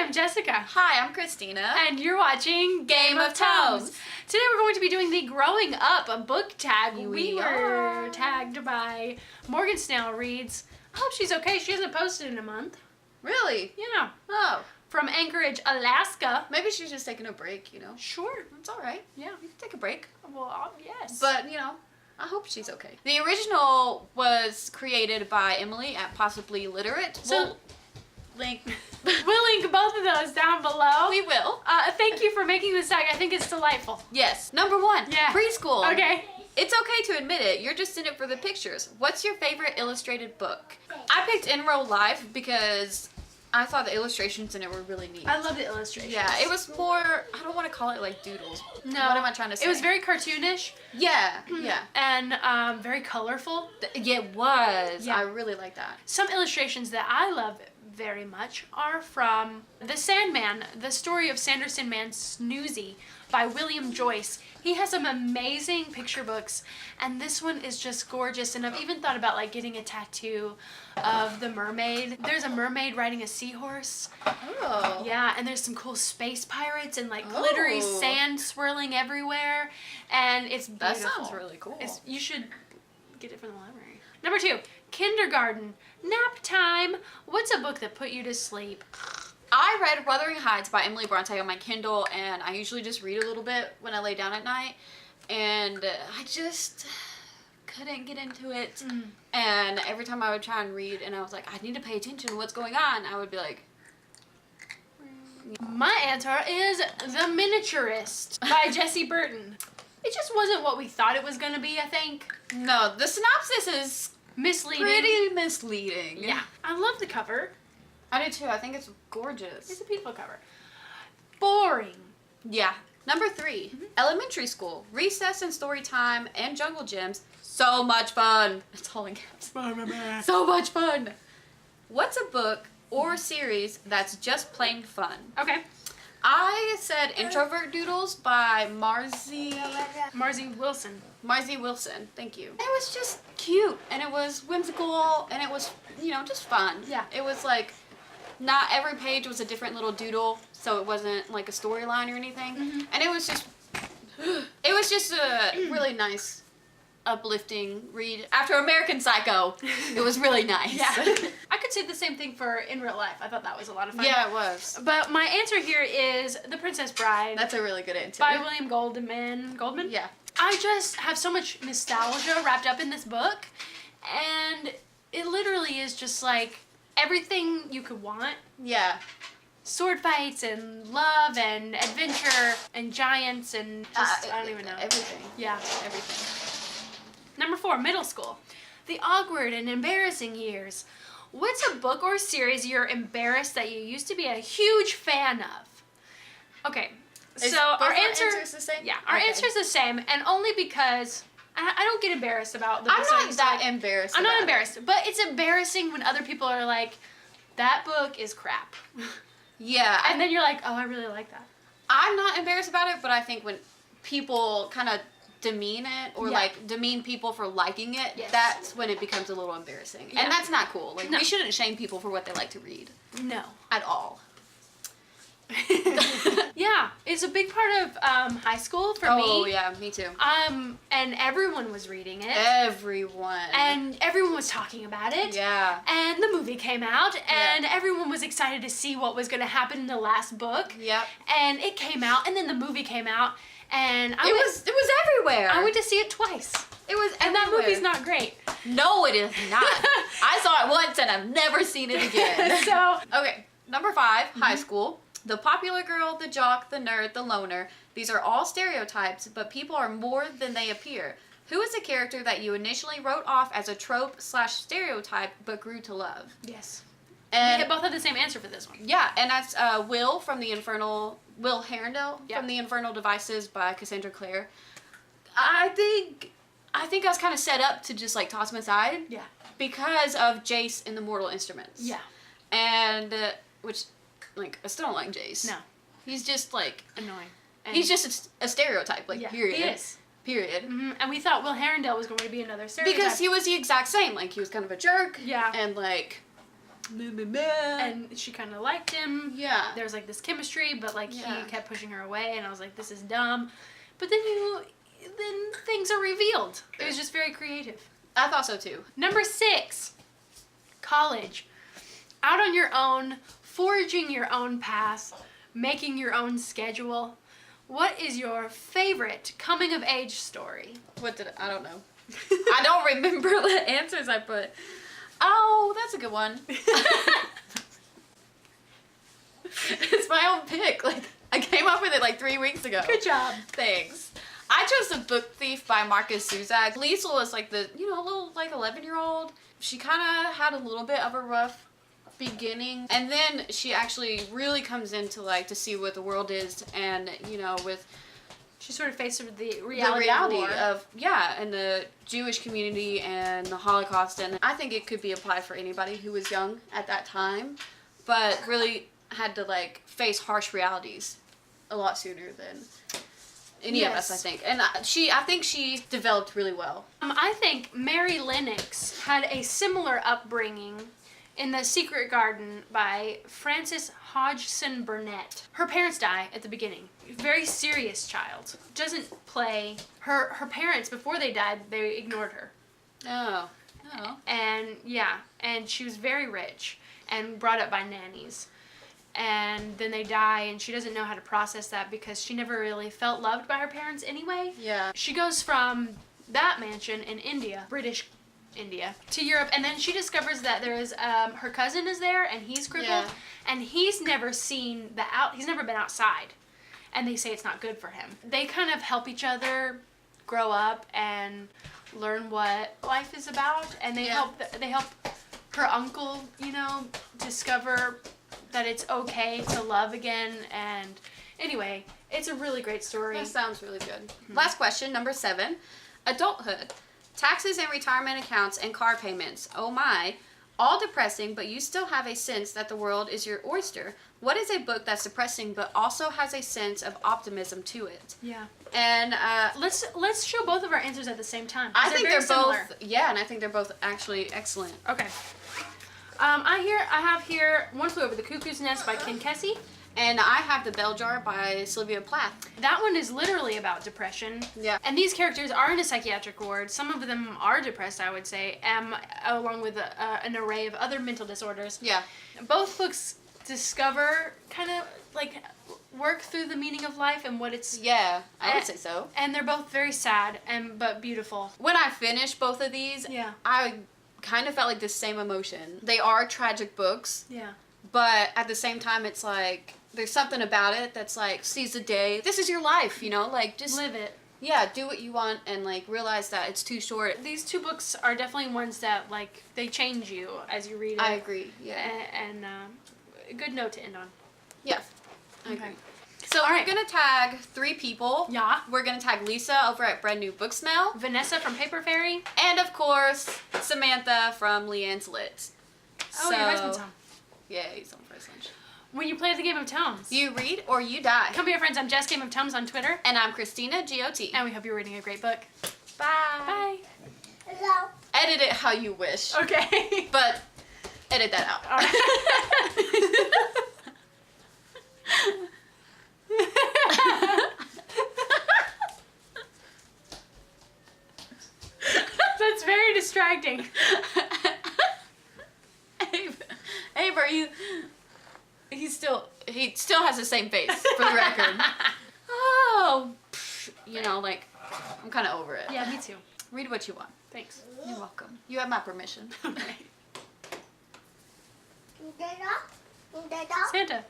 I'm Jessica. Hi, I'm Christeena. And you're watching Game of Tomes. Today we're going to be doing the Growing Up book tag. We were tagged by Morgan Snail Reads. I hope she's okay. She hasn't posted in a month. Really? Yeah. Oh. From Anchorage, Alaska. Maybe she's just taking a break, you know? Sure. It's alright. Yeah. You can take a break. Well, yes. But, you know, I hope she's okay. The original was created by Emily at Possibly Literate. So, we'll link both of those down below. We will. Thank you for making this tag. I think it's delightful. Yes. Number 1. Yeah. Preschool. Okay. It's okay to admit it. You're just in it for the pictures. What's your favorite illustrated book? I picked In Real Life because I thought the illustrations in it were really neat. I love the illustrations. Yeah, it was more, I don't want to call it like doodles. No. What am I trying to say? It was very cartoonish. Yeah, yeah. And very colorful. Yeah, it was. Yeah. I really like that. Some illustrations that I love very much are from The Sandman, the story of Sanderson Man Snoozy by William Joyce. He has some amazing picture books, and this one is just gorgeous, and I've even thought about like getting a tattoo of the mermaid. There's a mermaid riding a seahorse. Oh. Yeah, and there's some cool space pirates and like glittery sand swirling everywhere, and it's beautiful. That sounds really cool. You should get it from the library. Number 2, kindergarten. Nap time. What's a book that put you to sleep? I read Wuthering Heights by Emily Bronte on my Kindle, and I usually just read a little bit when I lay down at night, and I just couldn't get into it. And every time I would try and read and I was like, I need to pay attention to what's going on, I would be like... My answer is The Miniaturist by Jessie Burton. It just wasn't what we thought it was going to be, I think. No, the synopsis is misleading. Pretty misleading. Yeah. I love the cover. I do too. I think it's gorgeous. It's a beautiful cover. Boring. Yeah. Number 3, elementary school, recess and story time, and jungle gyms. So much fun. It's all in caps. So much fun. What's a book or series that's just plain fun? Okay. I said Introvert Doodles by Marzie Wilson. Marzie Wilson, thank you. It was just cute, and it was whimsical, and it was, you know, just fun. Yeah. It was like, not every page was a different little doodle, so it wasn't like a storyline or anything. And it was just a really nice, uplifting read. After American Psycho, it was really nice. Yeah. I could say the same thing for In Real Life. I thought that was a lot of fun. Yeah, it was. But my answer here is The Princess Bride. That's a really good answer. By William Goldman. Yeah. I just have so much nostalgia wrapped up in this book, and it literally is just like everything you could want. Yeah. Sword fights and love and adventure and giants and just, I don't even know. Everything. Yeah. Everything. Number 4, middle school. The awkward and embarrassing years. What's a book or series you're embarrassed that you used to be a huge fan of? Okay. So our answer is the same? Yeah, our answer is the same, and only because I don't get embarrassed about the I'm books I not used to that like. embarrassed. I'm not about embarrassed, but it's embarrassing when other people are like, that book is crap. Yeah. And then you're like, oh, I really like that. I'm not embarrassed about it, but I think when people kind of demean it or like demean people for liking it, that's when it becomes a little embarrassing. And that's not cool. Like, we shouldn't shame people for what they like to read. No. At all. Yeah, it's a big part of high school for me. Oh yeah, me too. And everyone was reading it. Everyone. And everyone was talking about it. Yeah. And the movie came out, and everyone was excited to see what was going to happen in the last book. Yep. And it came out, and then the movie came out, and it was everywhere. I went to see it twice. It was and everywhere. that movie's not great. No, it is not. I saw it once, and I've never seen it again. So okay, number 5, high school. The popular girl, the jock, the nerd, the loner. These are all stereotypes, but people are more than they appear. Who is a character that you initially wrote off as a trope/stereotype but grew to love? Yes. And we both have the same answer for this one. Yeah, and that's Will Herondale from the Infernal Devices by Cassandra Clare. I think I was kind of set up to just like toss him aside. Yeah. Because of Jace in the Mortal Instruments. Yeah. And which. Like, I still don't like Jace. No. He's just, like... annoying. And he's just a stereotype, like, period. He is. Period. And we thought Will Herondale was going to be another stereotype. Because he was the exact same. Like, he was kind of a jerk. Yeah. And, like, and she kind of liked him. Yeah. There was like this chemistry, but like Yeah. he kept pushing her away, and I was like, this is dumb. But then things are revealed. It was just very creative. I thought so too. Number 6, college. Out on your own, forging your own path, making your own schedule. What is your favorite coming of age story? I don't know. I don't remember the answers I put. Oh, that's a good one. It's my own pick. Like, I came up with it like 3 weeks ago. Good job. Thanks. I chose The Book Thief by Marcus Zuzak. Liesl was like the, little like 11-year-old. She kind of had a little bit of a rough beginning, and then she actually really comes into like to see what the world is, and with She sort of faced the the reality of and the Jewish community and the Holocaust, and I think it could be applied for anybody who was young at that time, but really had to like face harsh realities a lot sooner than any of us, I think. And I think she developed really well. I think Mary Lennox had a similar upbringing in The Secret Garden by Frances Hodgson Burnett. Her parents die at the beginning. Very serious child. Doesn't play. Her parents, before they died, they ignored her. Oh. And she was very rich and brought up by nannies. And then they die, and she doesn't know how to process that because she never really felt loved by her parents anyway. Yeah. She goes from that mansion in India, British India, to Europe, and then she discovers that there is her cousin is there, and he's crippled, and he's never seen he's never been outside, and they say it's not good for him. They kind of help each other grow up and learn what life is about, and they help her uncle, discover that it's okay to love again. And anyway, it's a really great story. That sounds really good. Last question, number 7. Adulthood. Taxes and retirement accounts and car payments. Oh my. All depressing, but you still have a sense that the world is your oyster. What is a book that's depressing but also has a sense of optimism to it? Yeah. And let's show both of our answers at the same time. I think they're similar. both and I think they're both actually excellent. Okay. I have here One Flew Over the Cuckoo's Nest by Ken Kesey. And I have The Bell Jar by Sylvia Plath. That one is literally about depression. Yeah. And these characters are in a psychiatric ward. Some of them are depressed, I would say, along with an array of other mental disorders. Yeah. Both books discover, kind of, like, work through the meaning of life and what it's... Yeah, I would say so. And they're both very sad, but beautiful. When I finished both of these, I kind of felt like the same emotion. They are tragic books. Yeah. But at the same time, it's like, there's something about it that's like, seize the day. This is your life, like, just... Live it. Yeah, do what you want and, like, realize that it's too short. These 2 books are definitely ones that, like, they change you as you read it. I agree, yeah. And a good note to end on. Yeah, I Okay. agree. So we're going to tag 3 people. Yeah. We're going to tag Lisa over at Brand New Book Smell. Vanessa from Paper Fairy. And, of course, Samantha from Leanne's Lit. Oh, your husband's home. Yeah, he's home for his lunch. When you play the Game of Tomes. You read or you die. Come be our friends. I'm Jess Game of Tomes on Twitter. And I'm Christeena, G-O-T. And we hope you're reading a great book. Bye. Bye. Hello. Edit it how you wish. Okay. But edit that out. All right. That's very distracting. Abe, he still has the same face, for the record. Oh, like, I'm kind of over it. Yeah, me too. Read what you want. Thanks. You're welcome. You have my permission. Okay. Santa. Santa.